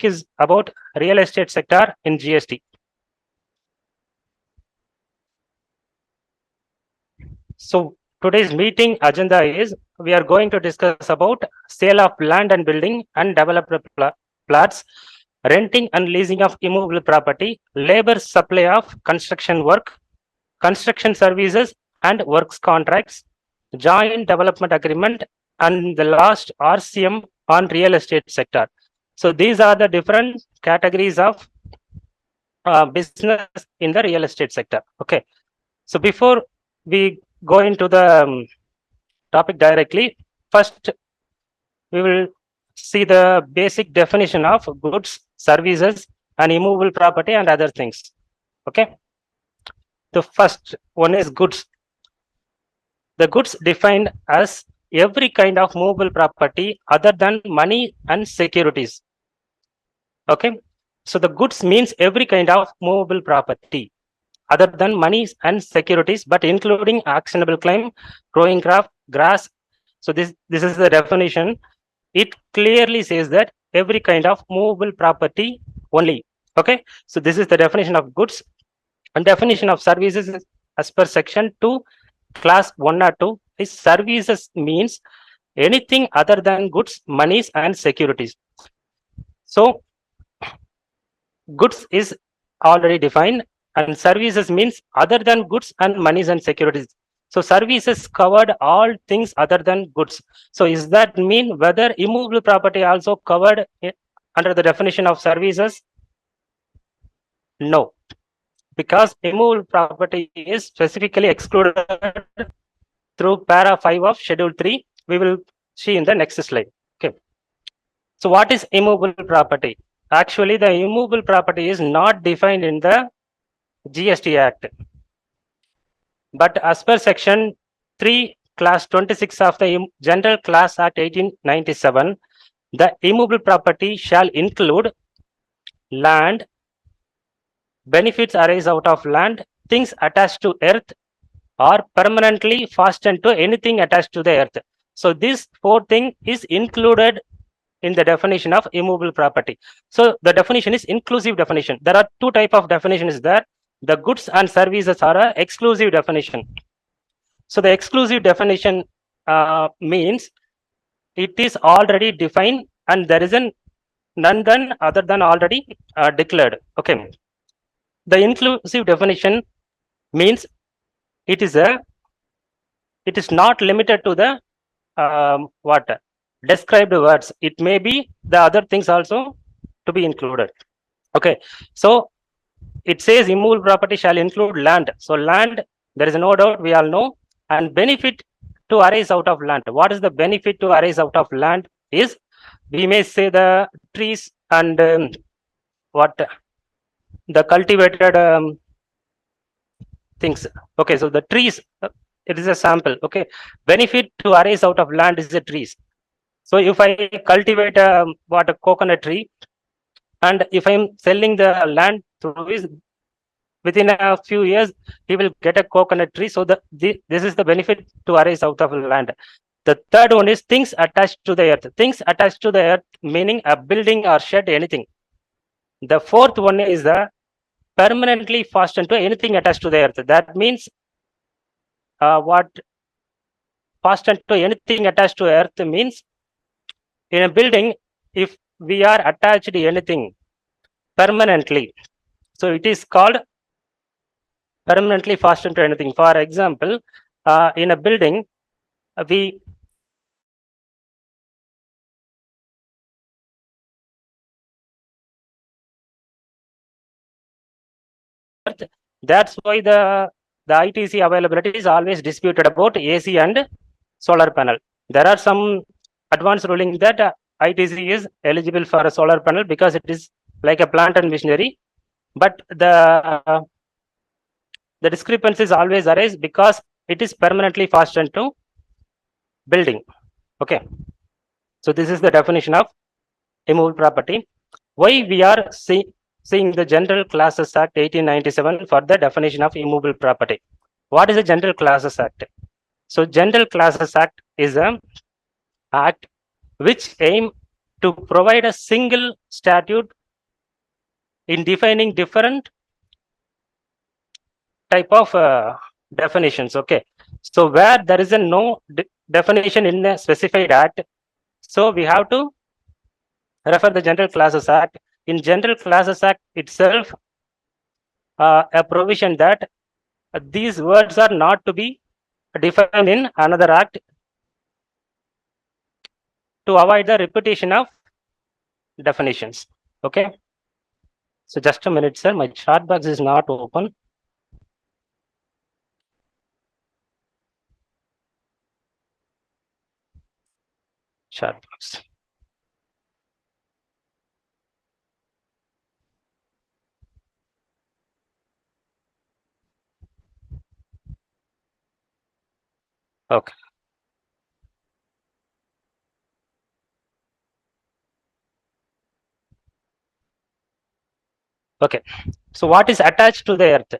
is about real estate sector in GST. So today's meeting agenda is we are going to discuss about sale of land and building and developer plots, renting and leasing of immovable property, labor supply of construction work, construction services and works contracts, joint development agreement, and the last RCM on real estate sector. So these are the different categories of business in the real estate sector. Okay. So before we go into the topic directly, first we will see the basic definition of goods, services, and immovable property and other things. Okay. The first one is goods. The goods defined as every kind of movable property other than money and securities. Okay. So the goods means every kind of movable property other than money and securities, but including actionable claim, growing crop, grass. So this is the definition. It clearly says that every kind of movable property only. Okay. So this is the definition of goods. And definition of services is as per section 2, class 1 or 2 is services means anything other than goods, monies and securities. So goods is already defined and services means other than goods and monies and securities. So services covered all things other than goods. So is that mean whether immovable property also covered under the definition of services? No, because immovable property is specifically excluded through para 5 of schedule 3. We will see in the next slide. Okay. So what is immovable property? Actually, the immovable property is not defined in the GST Act. But as per section 3, class 26 of the General Class Act 1897, the immovable property shall include land, benefits arise out of land, things attached to earth, or permanently fastened to anything attached to the earth. So this 4 thing is included in the definition of immovable property. So the definition is inclusive definition. There are 2 types of definitions there. The goods and services are an exclusive definition. So the exclusive definition means it is already defined and there is none than other than already declared. Okay. The inclusive definition means it is not limited to the described words. It may be the other things also to be included. Okay. So it says immovable property shall include land. So land, there is no doubt, we all know, and benefit to arise out of land. What is the benefit to arise out of land is, we may say the trees and the cultivated things. Okay, so the trees, it is a sample. Okay, benefit to arise out of land is the trees. So if I cultivate a coconut tree, and if I'm selling the land through this, within a few years, he will get a coconut tree. So this is the benefit to arise out of land. The third one is things attached to the earth. Things attached to the earth meaning a building or shed, anything. The fourth one is the permanently fastened to anything attached to the earth. That means what fastened to anything attached to earth means, in a building, if we are attached to anything permanently, so it is called permanently fastened to anything. For example, in a building, that's why the ITC availability is always disputed about AC and solar panel. There are some advanced ruling that ITC is eligible for a solar panel because it is like a plant and machinery, but the discrepancies always arise because it is permanently fastened to building. Okay, so this is the definition of immovable property. Why we are seeing the General Classes Act 1897 for the definition of immovable property. What is the General Classes Act? So General Classes Act is an act which aim to provide a single statute in defining different type of definitions. Okay, so where there is a no definition in a specified act, so we have to refer the General Classes Act. In General Classes Act itself, a provision that these words are not to be defined in another act to avoid the repetition of definitions. Okay, so just a minute, sir. My chat box is not open. Chat box. Okay. Okay. So what is attached to the earth?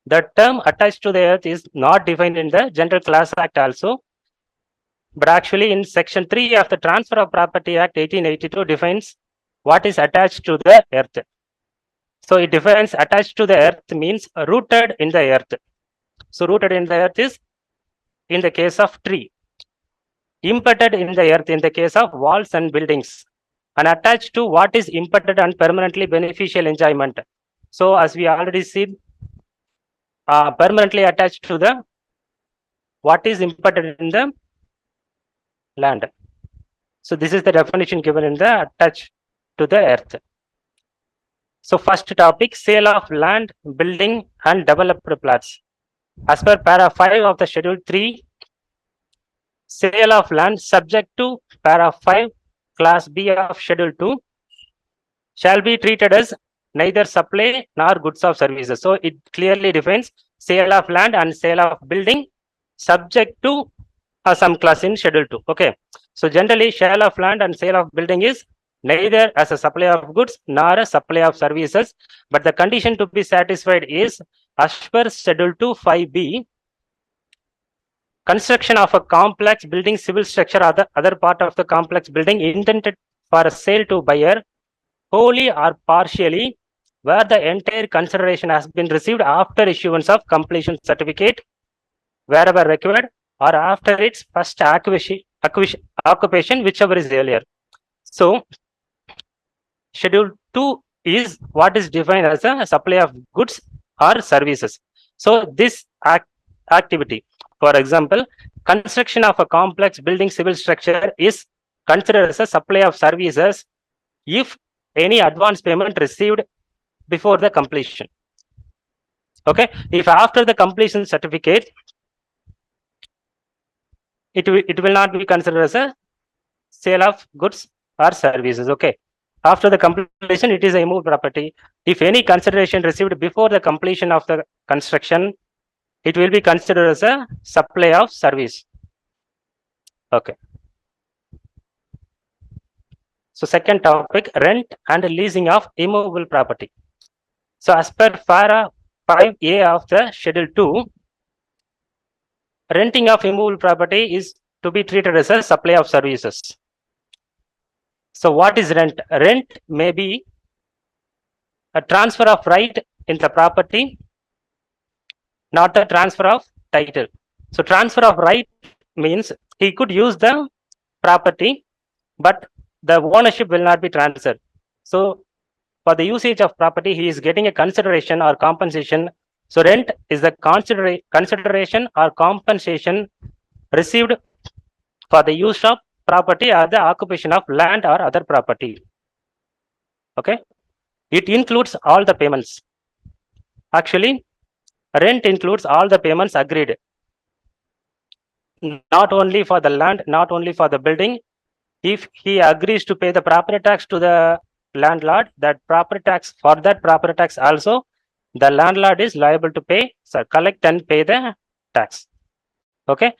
The term attached to the earth is not defined in the General Class Act also, but actually in Section 3 of the Transfer of Property Act 1882 defines what is attached to the earth. So it defines attached to the earth means rooted in the earth. So rooted in the earth is in the case of tree. Embedded in the earth in the case of walls and buildings. And attached to what is embedded and permanently beneficial enjoyment. So as we already see, permanently attached to the what is embedded in the land. So this is the definition given in the attached to the earth. So first topic, sale of land, building and developed plots. As per para 5 of the schedule 3, sale of land subject to para 5 class B of schedule 2 shall be treated as neither supply nor goods of services. So it clearly defines sale of land and sale of building subject to some class in schedule 2. Okay, so generally sale of land and sale of building is neither as a supply of goods nor a supply of services, but the condition to be satisfied is as per schedule 2 5b, construction of a complex building, civil structure or the other part of the complex building intended for a sale to buyer wholly or partially, where the entire consideration has been received after issuance of completion certificate wherever required, or after its first occupation, whichever is earlier. So schedule 2 is what is defined as a supply of goods or services. So this activity, for example, construction of a complex building, civil structure is considered as a supply of services if any advance payment received before the completion. Okay, if after the completion certificate, it will not be considered as a sale of goods or services. Okay, after the completion, it is a immovable property. If any consideration received before the completion of the construction, it will be considered as a supply of service. Okay. So second topic, rent and leasing of immovable property. So as per para 5A of the schedule 2, renting of immovable property is to be treated as a supply of services. So what is rent? Rent may be a transfer of right in the property, not a transfer of title. So transfer of right means he could use the property, but the ownership will not be transferred. So for the usage of property, he is getting a consideration or compensation. So rent is the consideration or compensation received for the use of property or the occupation of land or other property. Okay, it includes all the payments. Actually, rent includes all the payments agreed, not only for the land, not only for the building. If he agrees to pay the property tax to the landlord, that property tax, for that property tax also, the landlord is liable to pay, so collect and pay the tax. Okay,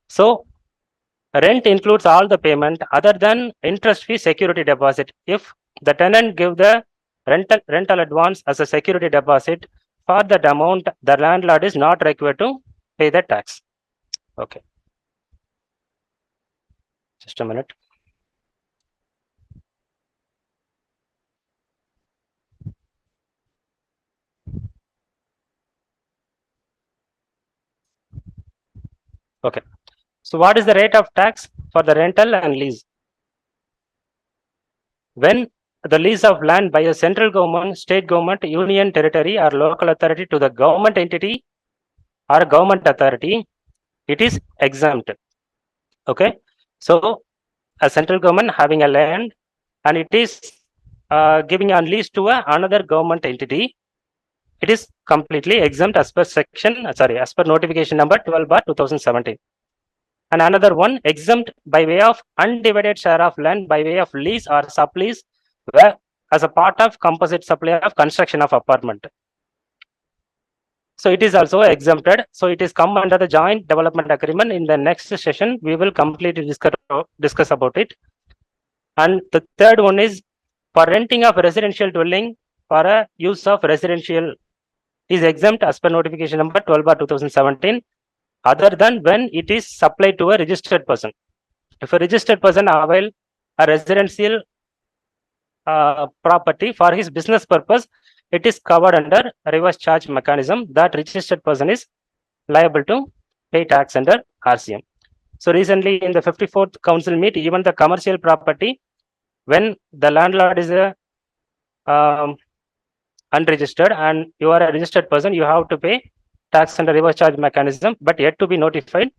so rent includes all the payment other than interest fee, security deposit. If the tenant give the rental advance as a security deposit, for that amount, the landlord is not required to pay the tax. Okay, just a minute. Okay. So what is the rate of tax for the rental and lease? When the lease of land by a central government, state government, union territory or local authority to the government entity or government authority, it is exempt. Okay. So a central government having a land and it is giving on lease to another government entity, it is completely exempt as per as per notification number 12/2017. And another one, exempt by way of undivided share of land by way of lease or sublease, where as a part of composite supply of construction of apartment. So it is also exempted. So it is come under the joint development agreement. In the next session, we will completely discuss about it. And the third one is for renting of residential dwelling for a use of residential is exempt as per notification number 12/2017, other than when it is supplied to a registered person. If a registered person avail a residential property for his business purpose, it is covered under reverse charge mechanism. That registered person is liable to pay tax under RCM. So recently in the 54th council meet, even the commercial property, when the landlord is a unregistered and you are a registered person, you have to pay tax under reverse charge mechanism, but yet to be notified.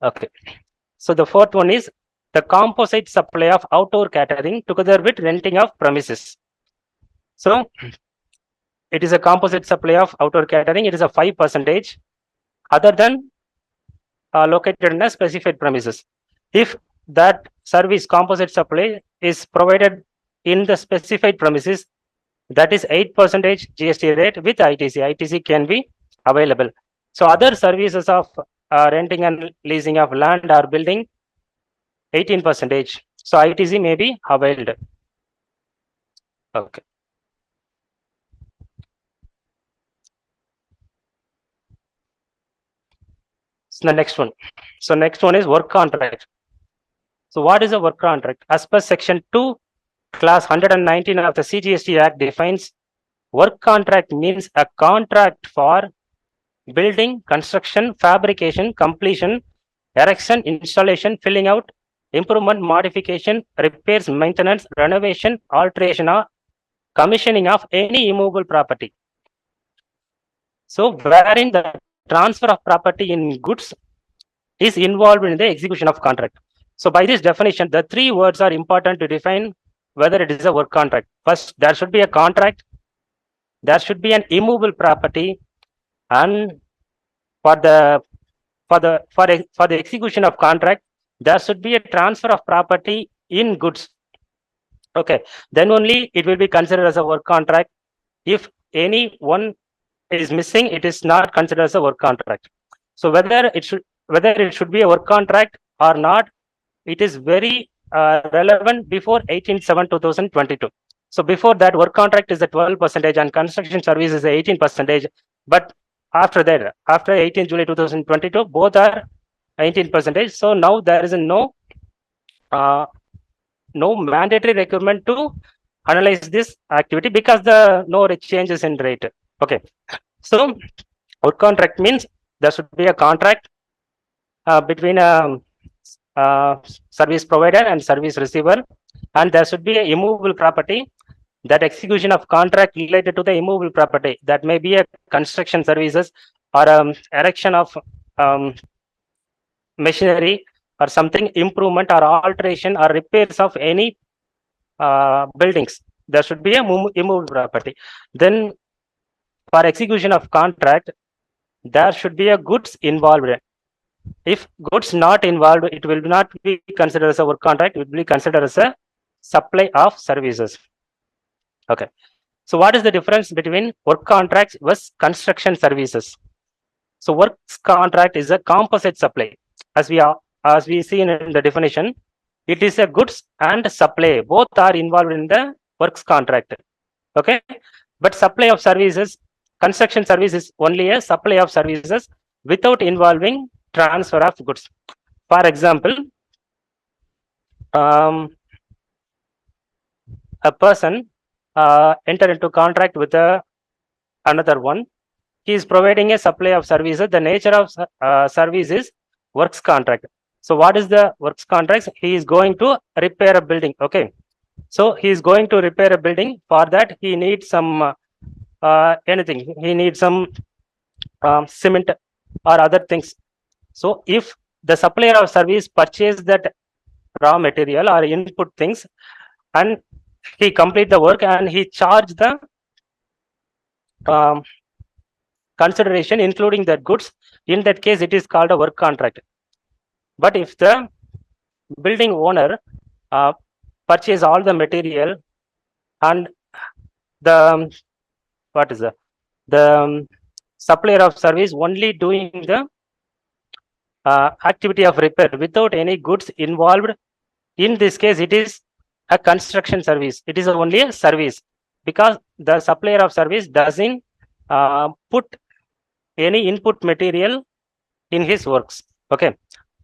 Okay. So the fourth one is the composite supply of outdoor catering together with renting of premises. So it is a composite supply of outdoor catering. It is a 5% other than located in a specified premises. If that service composite supply is provided in the specified premises, that is 8% GST rate with ITC. ITC can be available. So other services of renting and leasing of land or building, 18%. So ITC may be availed. Okay. So the next one. So next one is work contract. So what is a work contract? As per section 2, class 119 of the CGST Act defines work contract means a contract for building, construction, fabrication, completion, erection, installation, filling out, improvement, modification, repairs, maintenance, renovation, alteration, or commissioning of any immovable property. So wherein the transfer of property in goods is involved in the execution of contract. So by this definition, the three words are important to define whether it is a work contract. First, there should be a contract, there should be an immovable property, and for the execution of contract, there should be a transfer of property in goods. Okay, then only it will be considered as a work contract. If any one is missing, it is not considered as a work contract. So whether it should be a work contract or not, it is very relevant before 18/7/2022. So before that, work contract is the 12% and construction service is the 18%. But after that, after 18 July 2022, both are 18%. So now there is no mandatory requirement to analyze this activity because the no changes in rate. Okay. So work contract means there should be a contract between a service provider and service receiver, and there should be a immovable property. That execution of contract related to the immovable property, that may be a construction services or erection of machinery or something, improvement or alteration or repairs of any buildings. There should be a immovable property. Then for execution of contract, there should be a goods involved. If goods not involved, it will not be considered as a work contract. It will be considered as a supply of services. Okay. So what is the difference between work contracts versus construction services? So works contract is a composite supply. As we see in the definition, it is a goods and supply. Both are involved in the works contract. Okay. But supply of services, construction service is only a supply of services without involving transfer of goods. For example, a person enter into contract with another one, he is providing a supply of services. The nature of service is works contract. So what is the works contracts? He is going to repair a building. Okay. So he is going to repair a building. For that, he needs some anything. He needs some cement or other things. So if the supplier of service purchase that raw material or input things, and he complete the work and he charge the consideration including the goods, in that case it is called a work contract. But if the building owner purchase all the material and the what is the supplier of service only doing the activity of repair without any goods involved, in this case it is a construction service. It is only a service because the supplier of service doesn't put any input material in his works. Okay.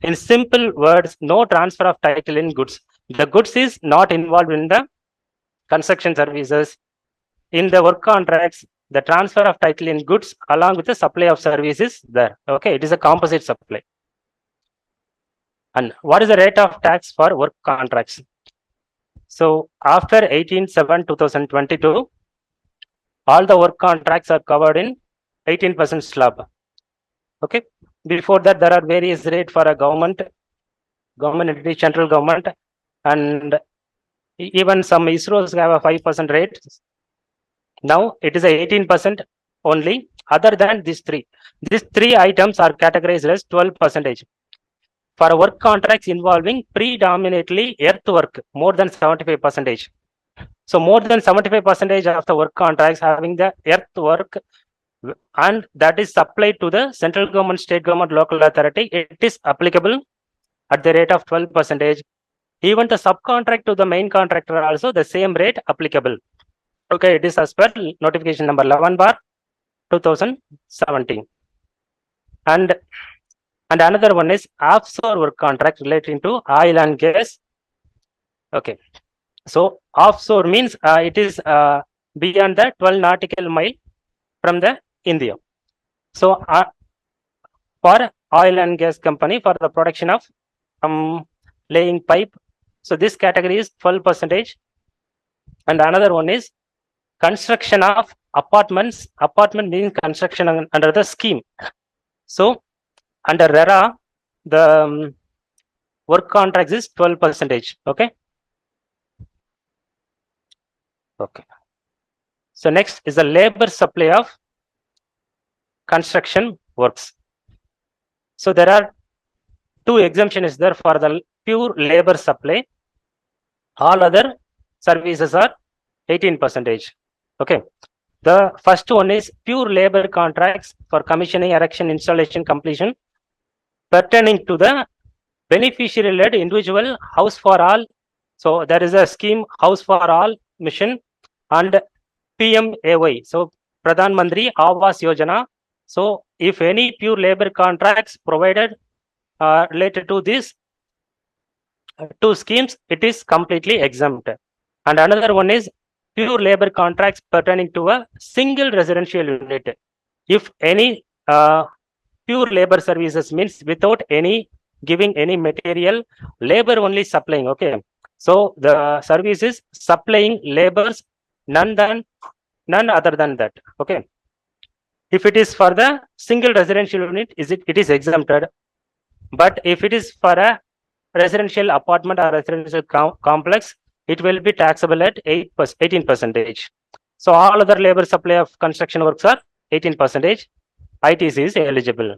In simple words, no transfer of title in goods. The goods is not involved in the construction services. In the work contracts, the transfer of title in goods along with the supply of services there. Okay, it is a composite supply. And what is the rate of tax for work contracts? So after 18/7/2022, all the work contracts are covered in 18% slab. Okay. Before that, there are various rates for a government entity, central government, and even some ISROs have a 5% rate. Now it is a 18% only. Other than these three items are categorized as 12%. For work contracts involving predominantly earthwork, more than 75%. So more than 75% of the work contracts having the earthwork, and that is supplied to the central government, state government, local authority, it is applicable at the rate of 12%. Even the subcontract to the main contractor also the same rate applicable. Okay, it is as per notification number 11/2017. And another one is offshore work contract relating to oil and gas. Okay, so offshore means it is beyond the 12 nautical mile from the India. So for oil and gas company, for the production of laying pipe, so this category is 12%. And another one is construction of apartments. Apartment means construction under the scheme. So under RERA, the work contracts is 12%. Okay. Okay. So next is the labor supply of construction works. So there are two exemptions there for the pure labor supply. All other services are 18%. Okay. The first one is pure labor contracts for commissioning, erection, installation, completion, pertaining to the beneficiary-led individual house for all. So there is a scheme house for all mission and PMAY. So Pradhan Mantri Awas Yojana. So if any pure labor contracts provided related to these two schemes, it is completely exempt. And another one is pure labor contracts pertaining to a single residential unit. If any pure labor services means without any giving any material, labor only supplying. Okay. So the service is supplying labors, none other than that. Okay. If it is for the single residential unit, it is exempted. But if it is for a residential apartment or residential complex, it will be taxable at 18%. So all other labor supply of construction works are 18%. ITC is eligible.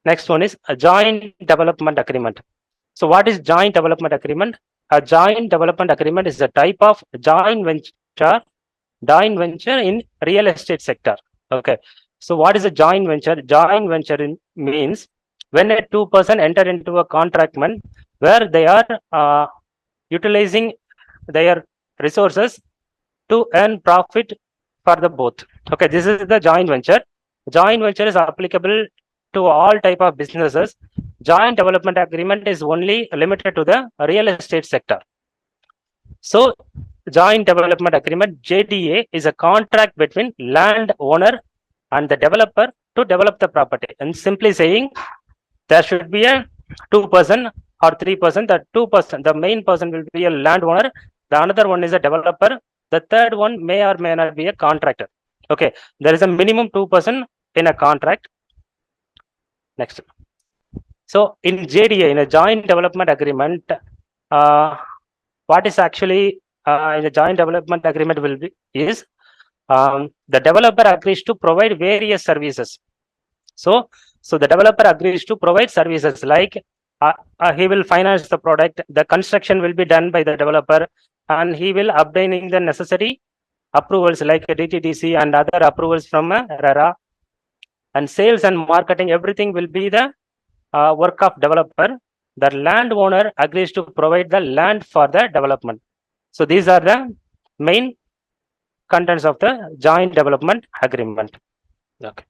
Next one is a joint development agreement. So what is joint development agreement? A joint development agreement is a type of joint venture in real estate sector. Okay. So what is a joint venture? Joint venture means when a two person enter into a contractment where they are utilizing their resources to earn profit for the both. Okay, this is the joint venture. Joint venture is applicable to all type of businesses. Joint development agreement is only limited to the real estate sector. So joint development agreement JDA is a contract between landowner and the developer to develop the property. And simply saying, there should be a 2% or 3%. The 2%, the main person will be a landowner. The another one is a developer. The third one may or may not be a contractor. Okay, there is a minimum 2% in a contract. Next. So in JDA, in a joint development agreement, what is actually in the joint development agreement will be is the developer agrees to provide various services. So the developer agrees to provide services like he will finance the product, the construction will be done by the developer, and he will obtaining the necessary approvals like DTDC and other approvals from RERA, and sales and marketing, everything will be the work of developer. The landowner agrees to provide the land for the development. So these are the main contents of the joint development agreement. Okay.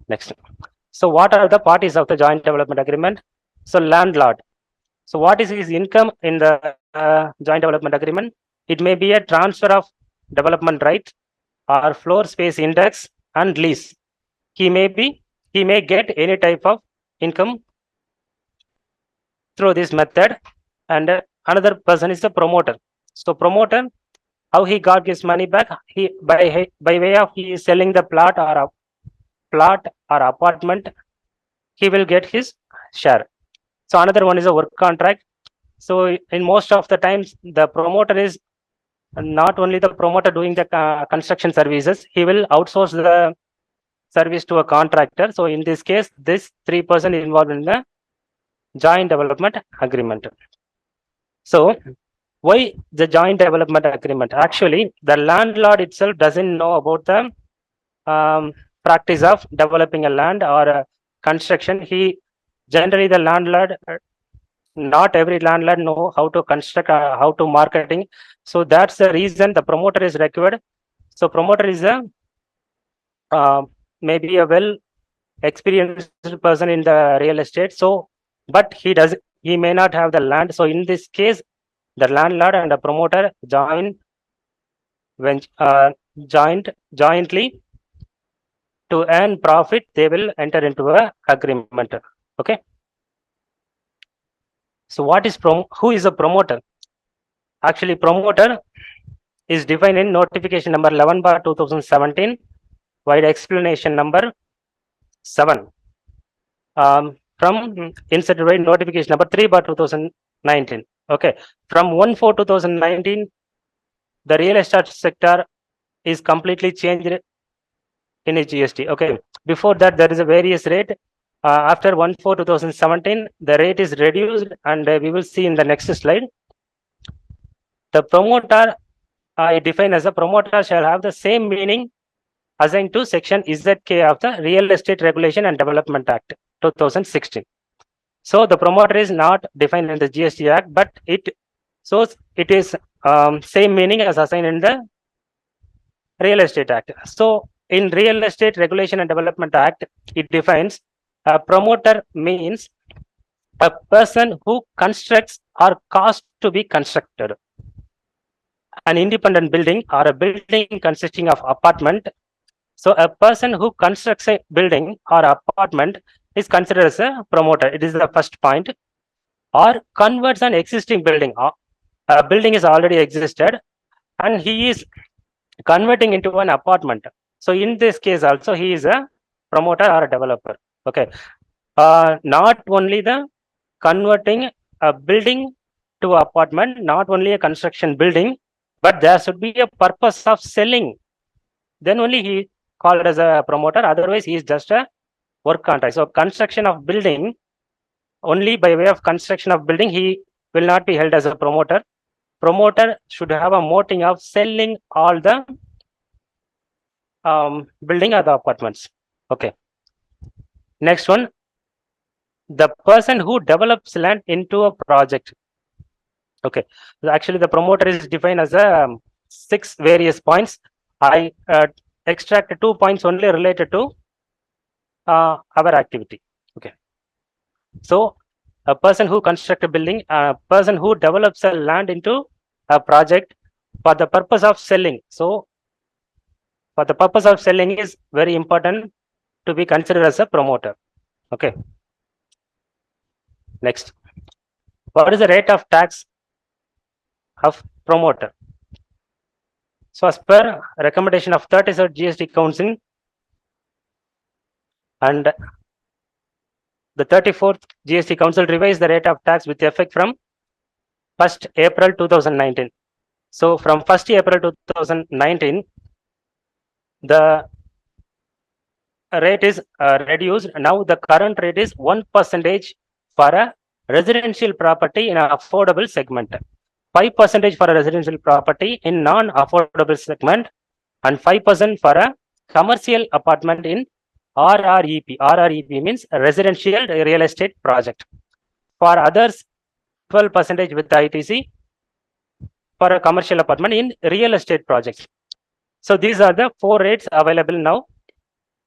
Next. So what are the parties of the joint development agreement? So landlord. So what is his income in the joint development agreement? It may be a transfer of development right or floor space index and lease. He may get any type of income through this method. And another person is the promoter. So promoter, how he got his money back? He by way of he is selling the plot or apartment, he will get his share. So another one is a work contract. So in most of the times, the promoter is not only the promoter doing the construction services, he will outsource the service to a contractor. So in this case, this 3% is involved in the joint development agreement. So why the joint development agreement? Actually, the landlord itself doesn't know about the practice of developing a land or construction. He generally the landlord, not every landlord know how to construct, how to marketing. So that's the reason the promoter is required. So promoter is a maybe a well experienced person in the real estate. So, but he may not have the land. So in this case, the landlord and the promoter jointly to earn profit, they will enter into a agreement. Okay. So what is who is a promoter? Actually, promoter is defined in notification number 11/2017, wide explanation number 7. From inserted by notification number 3/2019. Okay. From 1/4/2019, the real estate sector is completely changed in a GST. Okay. Before that, there is a various rate. After 1/4/2017, the rate is reduced, and we will see in the next slide. The promoter, defined as a promoter, shall have the same meaning assigned to section ZK of the Real Estate Regulation and Development Act 2016. So the promoter is not defined in the GST Act, but it is same meaning as assigned in the Real Estate Act. So in Real Estate Regulation and Development Act, it defines a promoter means a person who constructs or caused to be constructed an independent building or a building consisting of apartment. So a person who constructs a building or apartment is considered as a promoter. It is the first point. Or converts an existing building. A building is already existed and he is converting into an apartment. So in this case also, he is a promoter or a developer. Okay. Not only the converting a building to apartment, not only a construction building, but there should be a purpose of selling. Then only he called as a promoter. Otherwise, he is just a work contract. So construction of building, only by way of construction of building, he will not be held as a promoter. Promoter should have a motive of selling all the building or the apartments. Okay. Next one, the person who develops land into a project. Okay. Actually, the promoter is defined as a 6 various points. I extract 2 points only related to our activity. Okay. So a person who constructs a building, a person who develops a land into a project for the purpose of selling. So for the purpose of selling is very important to be considered as a promoter. Okay. Next, what is the rate of tax of promoter? So as per recommendation of 33rd GST Council and the 34th GST Council revised the rate of tax with effect from 1st April 2019. So from 1st April 2019, the rate is reduced. Now the current rate is 1% for a residential property in an affordable segment, 5% for a residential property in non-affordable segment, and 5% for a commercial apartment in RREP. RREP means residential real estate project. For others, 12% with ITC for a commercial apartment in real estate projects. So these are the four rates available now: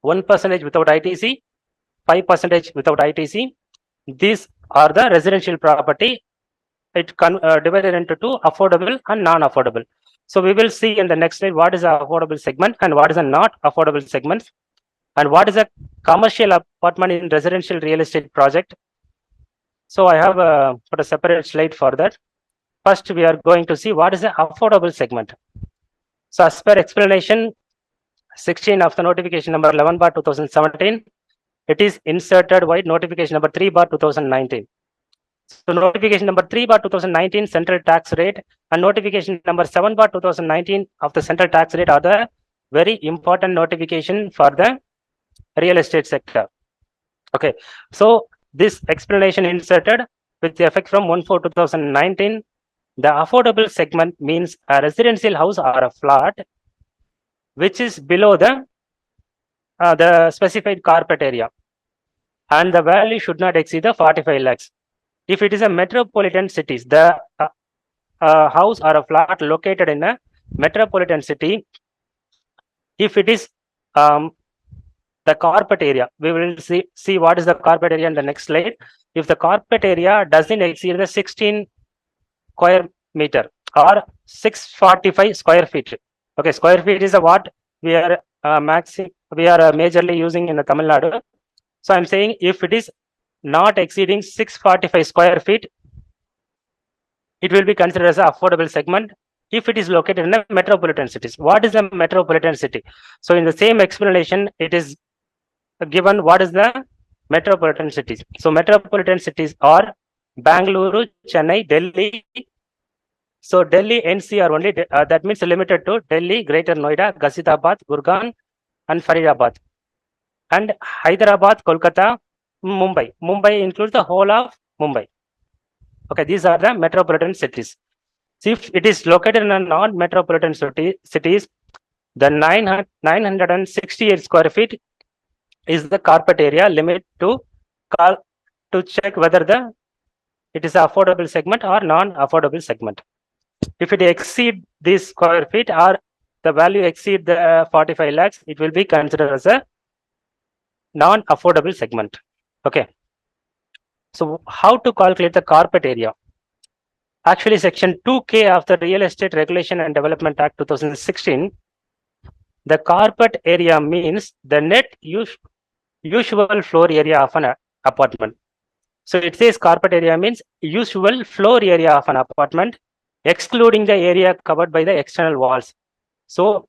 1% without ITC, 5% without ITC. These are the residential property. It divided into two: affordable and non-affordable. So we will see in the next slide what is an affordable segment and what is a not affordable segment, and what is a commercial apartment in residential real estate project. So I have put a separate slide for that. First, we are going to see what is the affordable segment. So as per explanation 16 of the notification number 11/2017, it is inserted by notification number 3/2019. So notification number 3/2019 central tax rate and notification number 7/2019 of the central tax rate are the very important notification for the real estate sector. Okay, so this explanation inserted with the effect from 1/4/2019. The affordable segment means a residential house or a flat which is below the specified carpet area, and the value should not exceed the 45 lakhs. If it is a metropolitan cities, the house or a flat located in a metropolitan city, if it is the carpet area, we will see what is the carpet area in the next slide. If the carpet area doesn't exceed the 16 square meter or 645 square feet. Okay, square feet is a what we are majorly using in the Tamil Nadu. So I'm saying if it is not exceeding 645 square feet, it will be considered as an affordable segment if it is located in a metropolitan cities. What is a metropolitan city? So in the same explanation, it is given what is the metropolitan cities. So metropolitan cities are Bangalore, Chennai, Delhi. So Delhi NCR only, that means limited to Delhi, Greater Noida, Ghaziabad, Gurgaon, and Faridabad. And Hyderabad, Kolkata, Mumbai. Mumbai includes the whole of Mumbai. Okay, these are the metropolitan cities. So if it is located in a non-metropolitan cities, the 968 square feet is the carpet area limit to check whether it is an affordable segment or non-affordable segment. If it exceed this square feet or the value exceed the 45 lakhs, it will be considered as a non-affordable segment. Okay. So how to calculate the carpet area? Actually, section 2K of the Real Estate Regulation and Development Act 2016, the carpet area means the net usual floor area of an apartment. So it says carpet area means usual floor area of an apartment, excluding the area covered by the external walls. So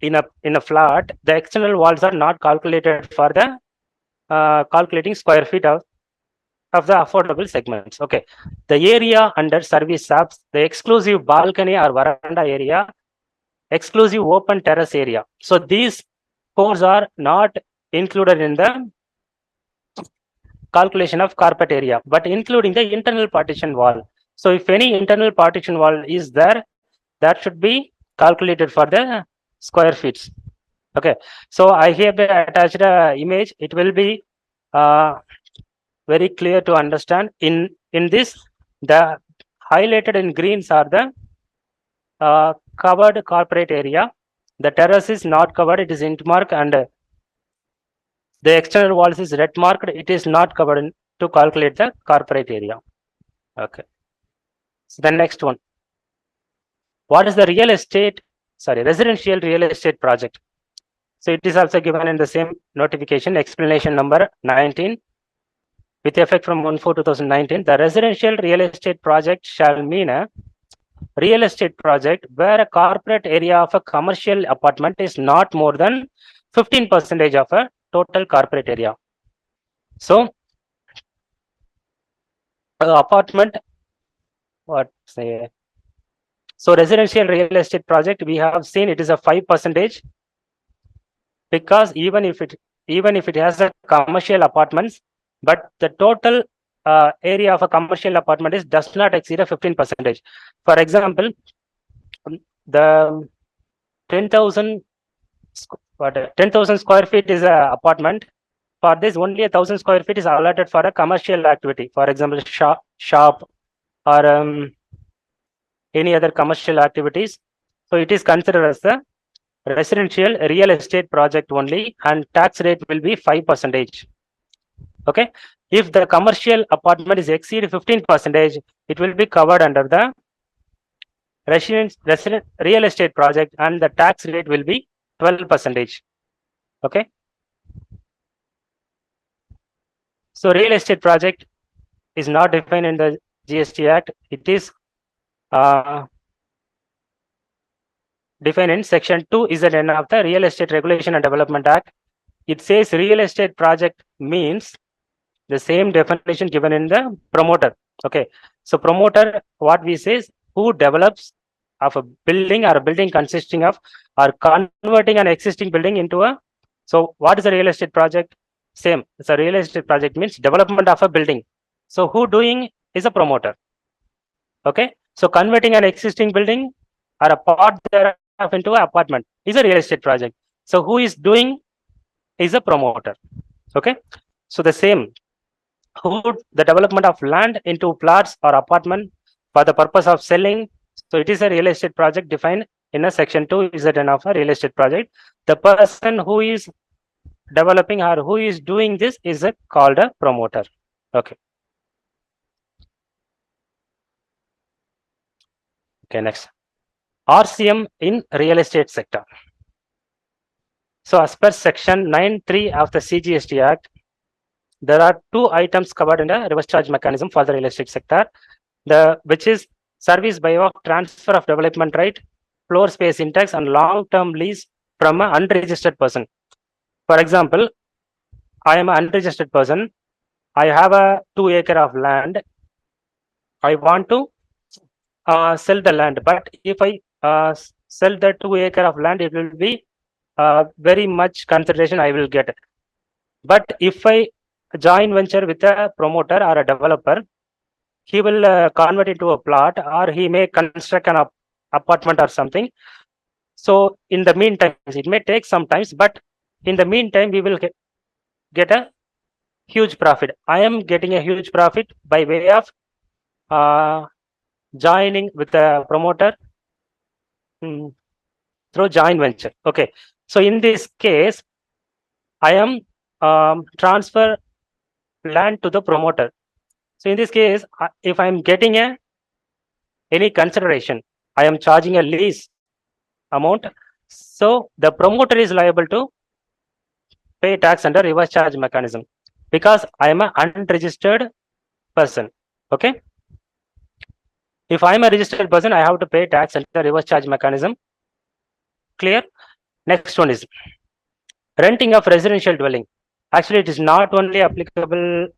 in a flat, the external walls are not calculated for the calculating square feet of the affordable segments. Okay, the area under service shops, the exclusive balcony or veranda area, exclusive open terrace area. So these fours are not included in the calculation of carpet area, but including the internal partition wall. So if any internal partition wall is there, that should be calculated for the square feet. Okay, so I have attached a image. It will be very clear to understand. In this, the highlighted in greens are the covered corporate area. The terrace is not covered, it is int marked, and the external walls is red marked, it is not covered to calculate the corporate area. Okay. So the next one. What is the residential real estate project? So it is also given in the same notification, explanation number 19. With effect from 1/4/2019, the residential real estate project shall mean a real estate project where a corporate area of a commercial apartment is not more than 15% of a total corporate area. So apartment, what say? So residential real estate project, we have seen it is a 5%, because even if it has a commercial apartments, but the total area of a commercial apartment does not exceed a 15%. For example, the 10,000 square feet is a apartment. For this, only 1,000 square feet is allotted for a commercial activity. For example, shop or any other commercial activities. So it is considered as the residential real estate project only, and tax rate will be 5%. Okay. If the commercial apartment is exceed 15%, it will be covered under the resident real estate project, and the tax rate will be 12%. Okay. So real estate project is not defined in the GST Act. It is defined in Section 2(ZN) of the Real Estate Regulation and Development Act. It says real estate project means the same definition given in the promoter. Okay. So promoter, what we say is who develops of a building or a building consisting of or converting an existing building into a. So what is a real estate project? Same. It's a real estate project means development of a building. So who doing is a promoter. Okay. So converting an existing building or a part thereof into an apartment is a real estate project. So who is doing is a promoter. Okay. So the same, who the development of land into plots or apartment for the purpose of selling. So it is a real estate project defined in a Section 2(ZN) of a real estate project. The person who is developing or who is doing this is called a promoter. Okay. Okay, next. RCM in real estate sector. So as per Section 9(3) of the CGST Act, there are two items covered in the reverse charge mechanism for the real estate sector, which is service by of transfer of development right, floor space index, and long-term lease from an unregistered person. For example, I am an unregistered person. I have a 2 acre of land. I want to sell the land, but if I sell the 2 acre of land, it will be very much consideration I will get. But if I join venture with a promoter or a developer, he will convert it to a plot, or he may construct an apartment or something. So in the meantime, it may take some times, but in the meantime, we will get a huge profit. I am getting a huge profit by way of joining with the promoter through joint venture. Okay. So in this case, I am transfer land to the promoter. So in this case, if I am getting any consideration, I am charging a lease amount. So the promoter is liable to pay tax under reverse charge mechanism, because I am an unregistered person. Okay. If I am a registered person, I have to pay tax under reverse charge mechanism. Clear? Next one is renting of residential dwelling. Actually, it is not only applicable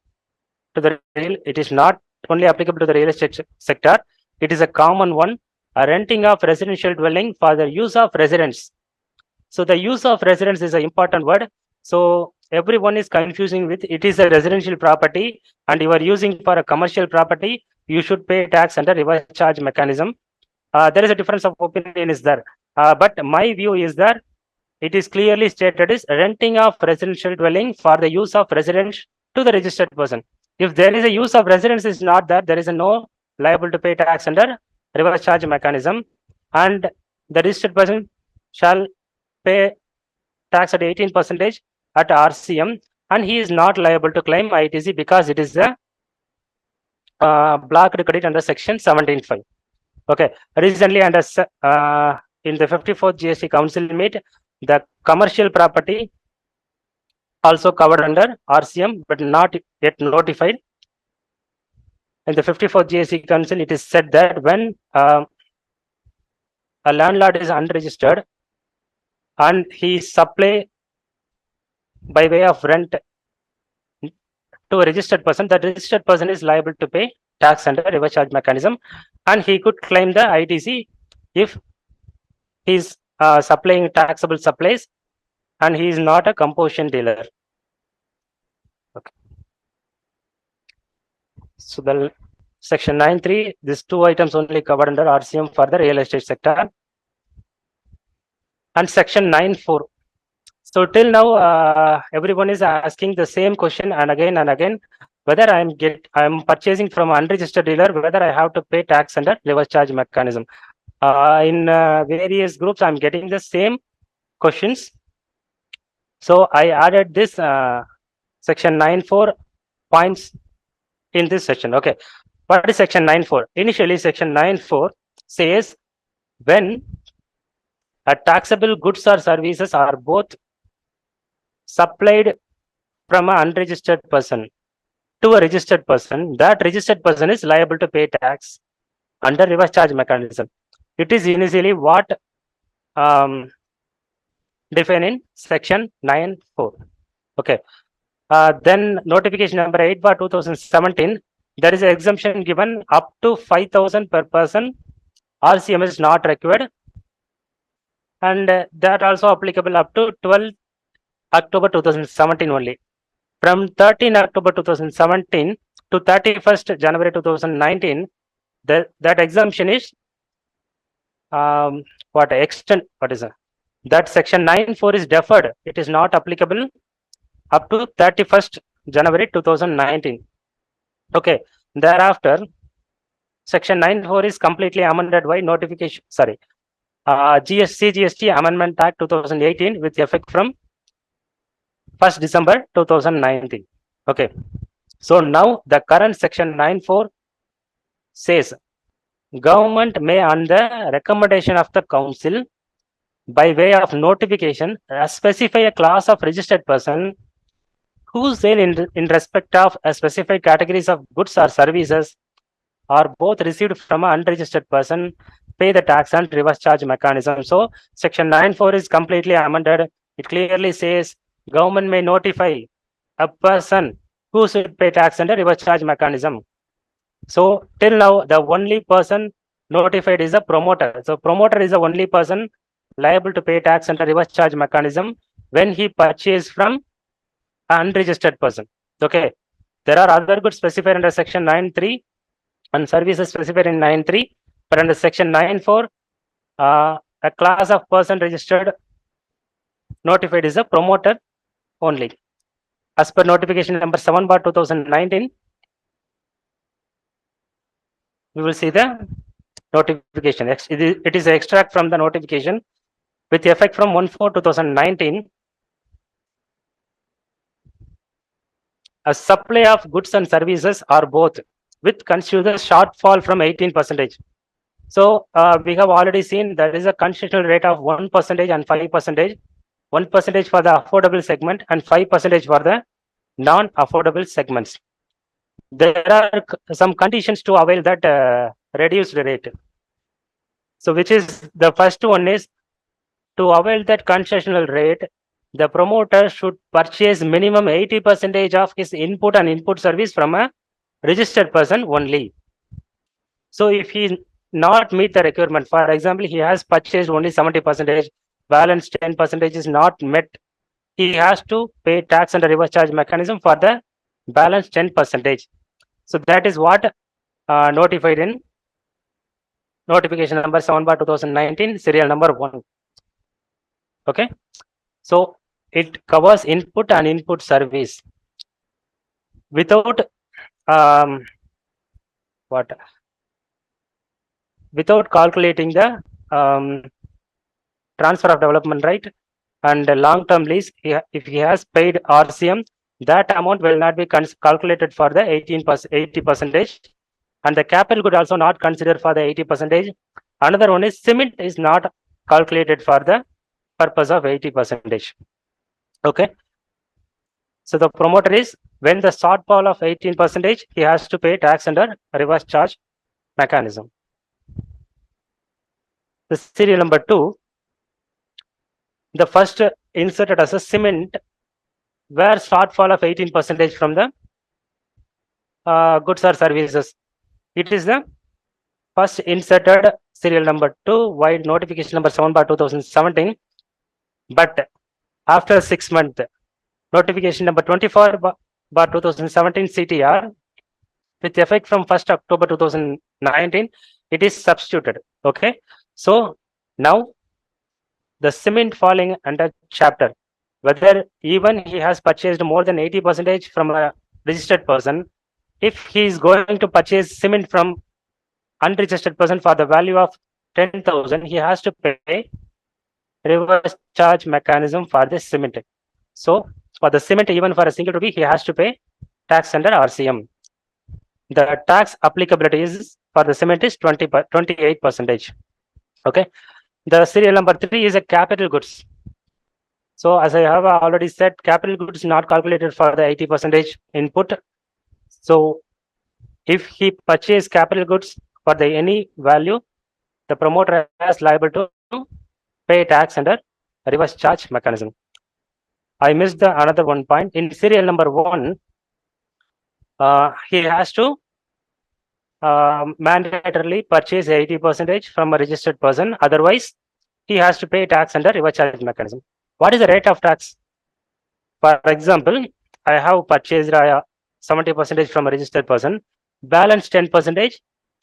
to the real estate sector. It is a common one. A renting of residential dwelling for the use of residents. So the use of residents is an important word. So everyone is confusing with it is a residential property and you are using for a commercial property, you should pay tax under reverse charge mechanism. There is a difference of opinion is there. But my view is that it is clearly stated is renting of residential dwelling for the use of residents to the registered person. If there is a use of residence is not that, there is a no liable to pay tax under reverse charge mechanism, and the registered person shall pay tax at 18% at RCM, and he is not liable to claim ITC because it is a blocked credit under section 17.5. Okay, recently under in the 54th GST Council meet, the commercial property also covered under RCM but not yet notified. In the 54th GST Council, it is said that when a landlord is unregistered and he supply by way of rent to a registered person, that registered person is liable to pay tax under reverse charge mechanism, and he could claim the ITC if he is supplying taxable supplies and he is not a composition dealer. Okay. So the section 9.3, these two items only covered under RCM for the real estate sector. And section 9.4. So till now, everyone is asking the same question and again, whether I'm purchasing from unregistered dealer, whether I have to pay tax under reverse charge mechanism. In various groups, I'm getting the same questions. So I added this section 9.4 points in this section. Okay, what is section 9.4? Initially, section 9.4 says when a taxable goods or services are both supplied from an unregistered person to a registered person, that registered person is liable to pay tax under reverse charge mechanism. It is initially what defined in section 9.4. Okay. Then notification number 8/2017, there is an exemption given up to 5,000 per person. RCM is not required, and that also applicable up to 12 October 2017 only. From 13 October 2017 to 31st January 2019, that exemption is what is it? That section 9.4 is deferred. It is not applicable up to 31st January 2019. Okay. Thereafter, section 9.4 is completely amended by notification. Sorry, GST Amendment Act 2018 with effect from 1st December 2019. Okay. So now the current section 9.4 says government may, on the recommendation of the council, by way of notification, specify a class of registered person whose sale in respect of a specific categories of goods or services are both received from an unregistered person pay the tax and reverse charge mechanism. So section 9.4 is completely amended. It clearly says government may notify a person who should pay tax under reverse charge mechanism. So till now, the only person notified is the promoter. So promoter is the only person liable to pay tax under reverse charge mechanism when he purchased from an unregistered person. Okay. There are other goods specified under section 9.3 and services specified in 9.3, but under section 9.4, a class of person registered notified is a promoter only. As per notification number 7/2019, we will see the notification. It is extract from the notification with effect from 1/4/2019. A supply of goods and services are both with consider shortfall from 18%. So we have already seen there is a concessional rate of 1% and 5%, 1% for the affordable segment and 5% for the non-affordable segments. There are some conditions to avail that reduced rate. So which is the first one is to avail that concessional rate, the promoter should purchase minimum 80% of his input and input service from a registered person only. So if he not meet the requirement, for example, he has purchased only 70%, balance 10% is not met, he has to pay tax under reverse charge mechanism for the balance 10%. So that is what notified in notification number 7/2019, serial number 1. Okay. So it covers input and input service without without calculating the transfer of development right and long-term lease. If he has paid RCM, that amount will not be calculated for the 80%, and the capital good also not considered for the 80%. Another one is cement is not calculated for the purpose of 80%. Okay. So the promoter is, when the shortfall of 18%, he has to pay tax under reverse charge mechanism. The serial number 2, the first inserted as a cement, where shortfall of 18% from the goods or services. It is the first inserted serial number 2, wide notification number 7/2017. But after 6 months, notification number 24/2017 CTR, with effect from 1st October 2019, it is substituted. Okay. So now the cement falling under chapter, whether even he has purchased more than 80% from a registered person, if he is going to purchase cement from unregistered person for the value of 10,000, he has to pay reverse charge mechanism for the cement. So for the cement, even for a single rupee, he has to pay tax under RCM. The tax applicability is for the cement is 28%. Okay. The serial number 3 is a capital goods. So as I have already said, capital goods not calculated for the 80% input. So if he purchase capital goods for the any value, the promoter is liable to pay tax under reverse charge mechanism. I missed the another one point. In serial number 1, he has to mandatorily purchase 80% from a registered person. Otherwise, he has to pay tax under reverse charge mechanism. What is the rate of tax? For example, I have purchased 70% from a registered person. Balance 10%,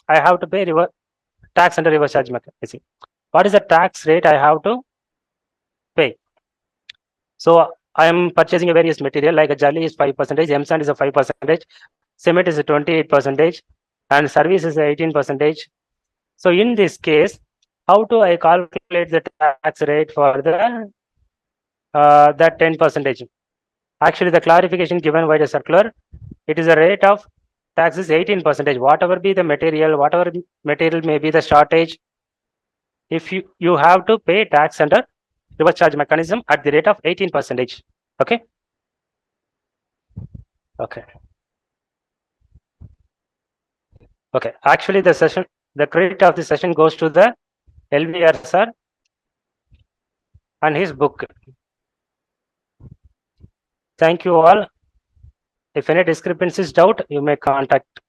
I have to pay tax under reverse charge mechanism. What is the tax rate I have to pay? So I am purchasing a various material, like a jelly is 5%, M sand is a 5%, cement is a 28%, and service is 18%. So in this case, how do I calculate the tax rate for the that 10%? Actually, the clarification given by the circular, it is a rate of tax is 18%. Whatever be the material, whatever material may be the shortage, if you have to pay tax under reverse charge mechanism at the rate of 18%. Okay. Okay. Okay. Actually, the credit of the session goes to the LVR sir and his book. Thank you all. If any discrepancies doubt, you may contact